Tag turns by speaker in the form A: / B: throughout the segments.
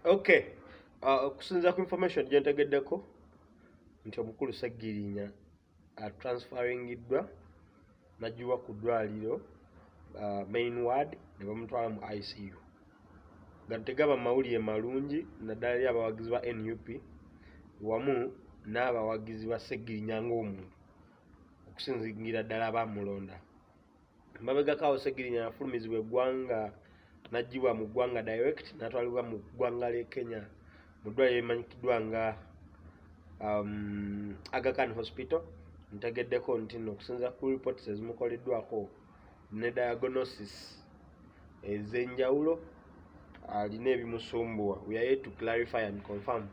A: Okay. Okusinza ku information gye ntegeddeko nti omukulu Sseggirinya transferringiddwa n'aggyibwa ku ddwaliro main ward ne bamutwala mu ICU. Nga tegaba mawulire malungi naddala eri abawagizi ba NUP wamu n'abawagizi ba Sseggirinya ng'omuntu okusinziira ddala abamulonda. Mabegako awo Sseggirinya yafulumizibwa eggwanga n'aggyibwa mu ggwanga direct n'atwalibwa mu ggwanga ly'e Kenya mu ddwaliro emanyikiddwa nga Aga Khan Hospital. Ntegeddeko nti nno okusinziira ku reports ezimukoleddwako ne diagnosis ez'enjawulo alina ebimusumbuwa. We are here to clarify and confirm,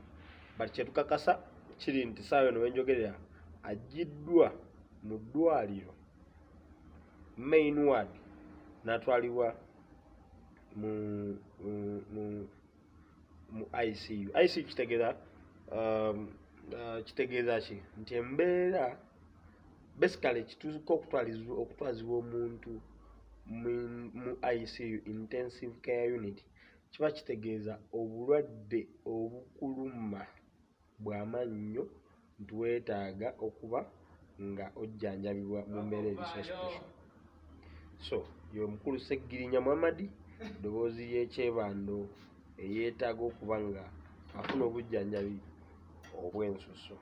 A: but kyetukakasa kiri nti saawa eno wenjogerera aggiddwa mu ddwaliro main ward n'atwalibwa mu ICU. ICU kitegeeza ki nti embeera basically kituuka okutwazibwa omuntu mu ICU, intensive care unit, kiba kitegeeza obulwadde obukuluma bw'amaanyi nnyo nti weetaaga okuba nga ojjanjabibwa mu mbeera eziso special. So y'omukulu Sseggirinya Muhammad, ddoboozi ly'ekyebando eyeetaaga okuba nga afuna obujjanjabi obw'ensusso.